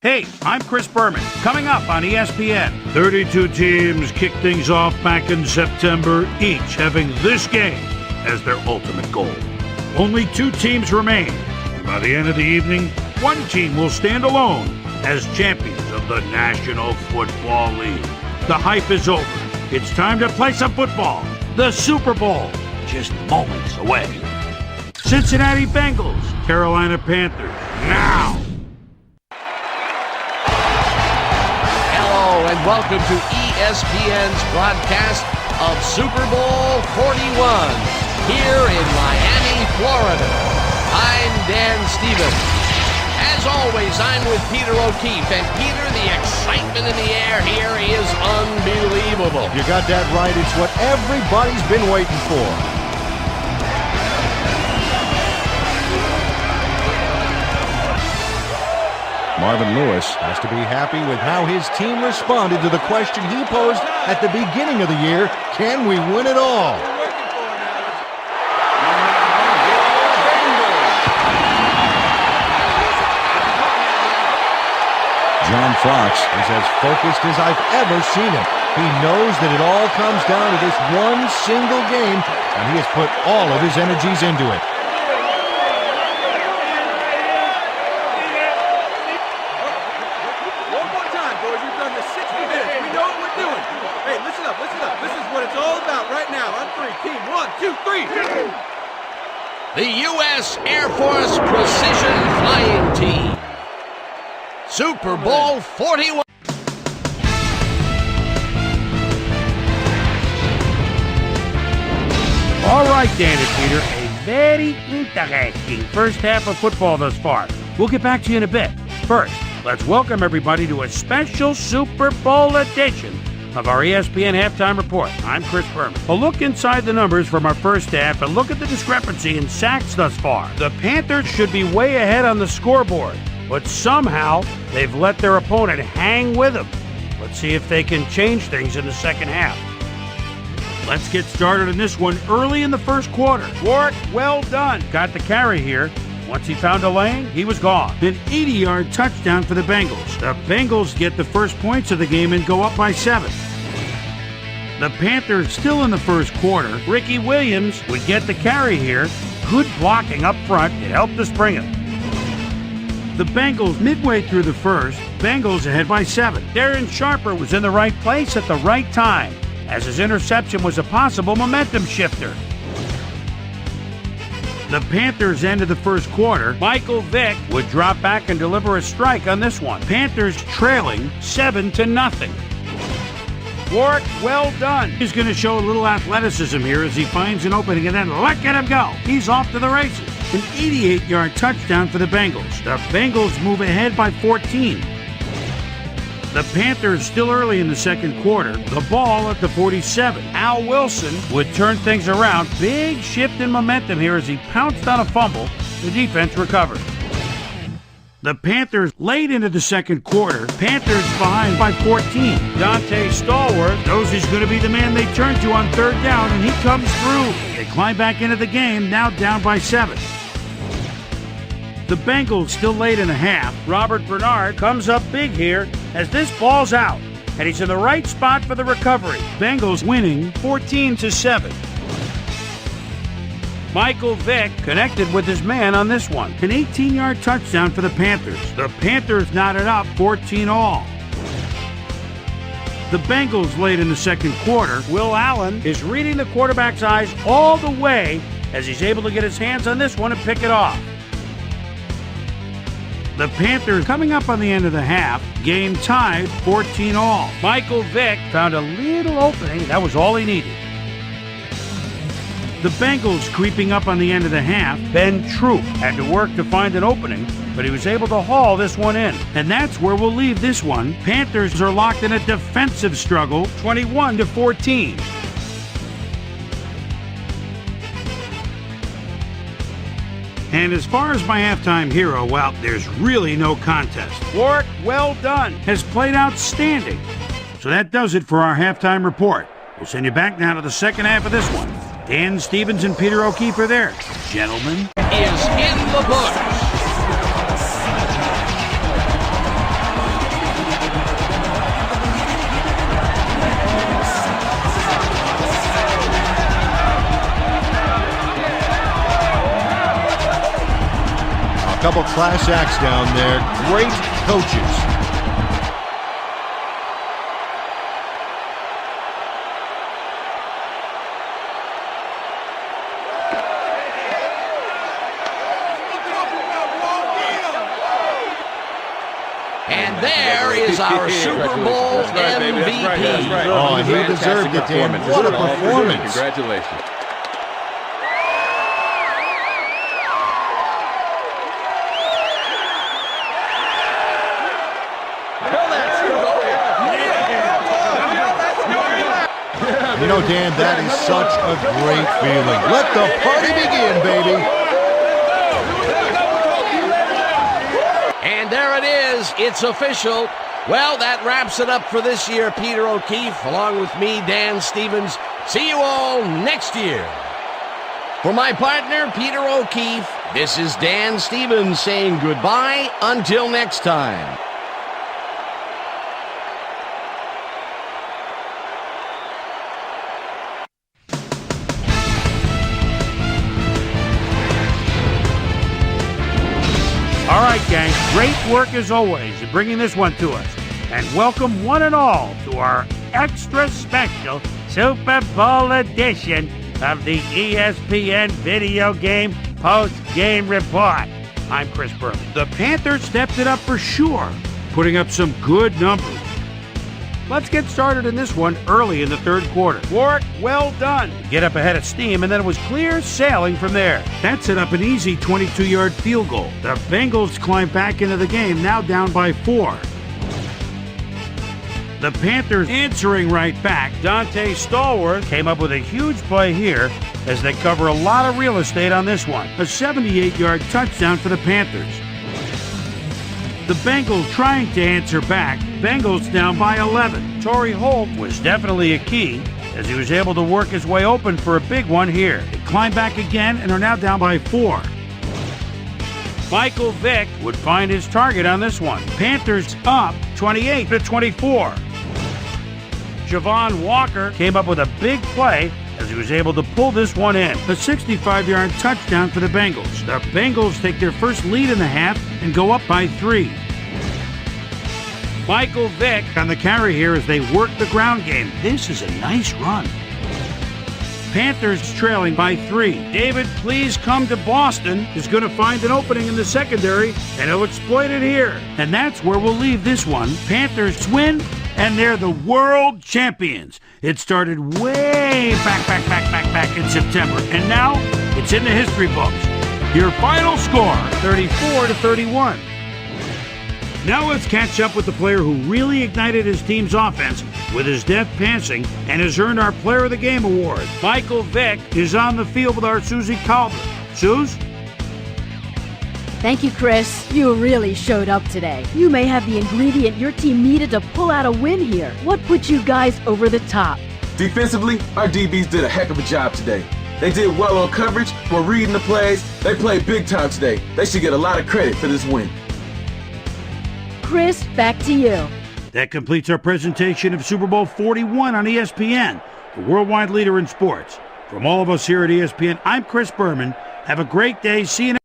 Hey, I'm Chris Berman. Coming up on ESPN, 32 teams kick things off back in September, each having this game as their ultimate goal. Only 2 teams remain. By the end of the evening, one team will stand alone as champions of the National Football League. The hype is over. It's time to play some football. The Super Bowl, just moments away. Cincinnati Bengals, Carolina Panthers, now. Hello and welcome to ESPN's broadcast of Super Bowl 41 here in Miami, Florida. I'm Dan Stevens. As always, I'm with Peter O'Keefe, and Peter, the excitement in the air here is unbelievable. You got that right. It's what everybody's been waiting for. Marvin Lewis has to be happy with how his team responded to the question he posed at the beginning of the year, can we win it all? John Fox is as focused as I've ever seen him. He knows that it all comes down to this one single game, and he has put all of his energies into it. The U.S. Air Force Precision Flying Team. Super Bowl 41. All right, Dan and Peter, a very interesting first half of football thus far. We'll get back to you in a bit. First, let's welcome everybody to a special Super Bowl edition of our ESPN Halftime Report. I'm Chris Berman. A look inside the numbers from our first half and look at the discrepancy in sacks thus far. The Panthers should be way ahead on the scoreboard, but somehow they've let their opponent hang with them. Let's see if they can change things in the second half. Let's get started in this one early in the first quarter. Work well done. Got the carry here. Once he found a lane, he was gone. An 80-yard touchdown for the Bengals. The Bengals get the first points of the game and go up by 7. The Panthers still in the first quarter. Ricky Williams would get the carry here. Good blocking up front. It helped us bring it. The Bengals midway through the first. Bengals ahead by 7. Darren Sharper was in the right place at the right time, as his interception was a possible momentum shifter. The Panthers ended the first quarter. Michael Vick would drop back and deliver a strike on this one. Panthers trailing 7-0. Work well done. He's going to show a little athleticism here as he finds an opening and then look at him go. He's off to the races. An 88-yard touchdown for the Bengals. The Bengals move ahead by 14. The Panthers still early in the second quarter. The ball at the 47. Al Wilson would turn things around. Big shift in momentum here as he pounced on a fumble. The defense recovered. The Panthers late into the second quarter. Panthers behind by 14. Dante Stallworth knows he's going to be the man they turn to on third down, and he comes through. They climb back into the game, now down by 7. The Bengals still late in the half. Robert Bernard comes up big here as this ball's out, and he's in the right spot for the recovery. Bengals winning 14-7. Michael Vick connected with his man on this one. An 18-yard touchdown for the Panthers. The Panthers knotted up 14-all. The Bengals late in the second quarter. Will Allen is reading the quarterback's eyes all the way as he's able to get his hands on this one and pick it off. The Panthers coming up on the end of the half, game tied 14-all. Michael Vick found a little opening. That was all he needed. The Bengals creeping up on the end of the half. Ben Troop had to work to find an opening, but he was able to haul this one in. And that's where we'll leave this one. Panthers are locked in a defensive struggle, 21-14. And as far as my halftime hero, well, there's really no contest. Work well done has played outstanding. So that does it for our halftime report. We'll send you back now to the second half of this one. Dan Stevens and Peter O'Keefe are there. Gentlemen. Is in the books. couple class acts down there. Great coaches. And there is our Super Bowl MVP. Oh, and he deserved it, Dan. What a performance. Congratulations. You know, Dan, that is such a great feeling. Let the party begin, baby. And there it is. It's official. Well, that wraps it up for this year. Peter O'Keefe, along with me, Dan Stevens. See you all next year. For my partner, Peter O'Keefe, this is Dan Stevens saying goodbye until next time. All right, gang, great work as always in bringing this one to us. And welcome one and all to our extra special Super Bowl edition of the ESPN Video Game Post-Game Report. I'm Chris Berman. The Panthers stepped it up for sure, putting up some good numbers. Let's get started in this one early in the third quarter. Work well done. Get up ahead of steam, and then it was clear sailing from there. That set up an easy 22-yard field goal. The Bengals climbed back into the game, now down by 4. The Panthers answering right back. Dante Stallworth came up with a huge play here as they cover a lot of real estate on this one. A 78-yard touchdown for the Panthers. The Bengals trying to answer back. Bengals down by 11. Torrey Holt was definitely a key as he was able to work his way open for a big one here. They climb back again and are now down by 4. Michael Vick would find his target on this one. Panthers up 28-24. Javon Walker came up with a big play as he was able to pull this one in. A 65-yard touchdown for the Bengals. The Bengals take their first lead in the half and go up by 3. Michael Vick on the carry here as they work the ground game. This is a nice run. Panthers trailing by 3. David, please come to Boston, is going to find an opening in the secondary, and he'll exploit it here. And that's where we'll leave this one. Panthers win, and they're the world champions. It started way back in September, and now it's in the history books. Your final score, 34-31. Now let's catch up with the player who really ignited his team's offense with his deft passing and has earned our Player of the Game award. Michael Vick is on the field with our Susie Calder. Suze? Thank you, Chris. You really showed up today. You may have the ingredient your team needed to pull out a win here. What put you guys over the top? Defensively, our DBs did a heck of a job today. They did well on coverage, were reading the plays. They played big time today. They should get a lot of credit for this win. Chris, back to you. That completes our presentation of Super Bowl 41 on ESPN, the worldwide leader in sports. From all of us here at ESPN, I'm Chris Berman. Have a great day. See you next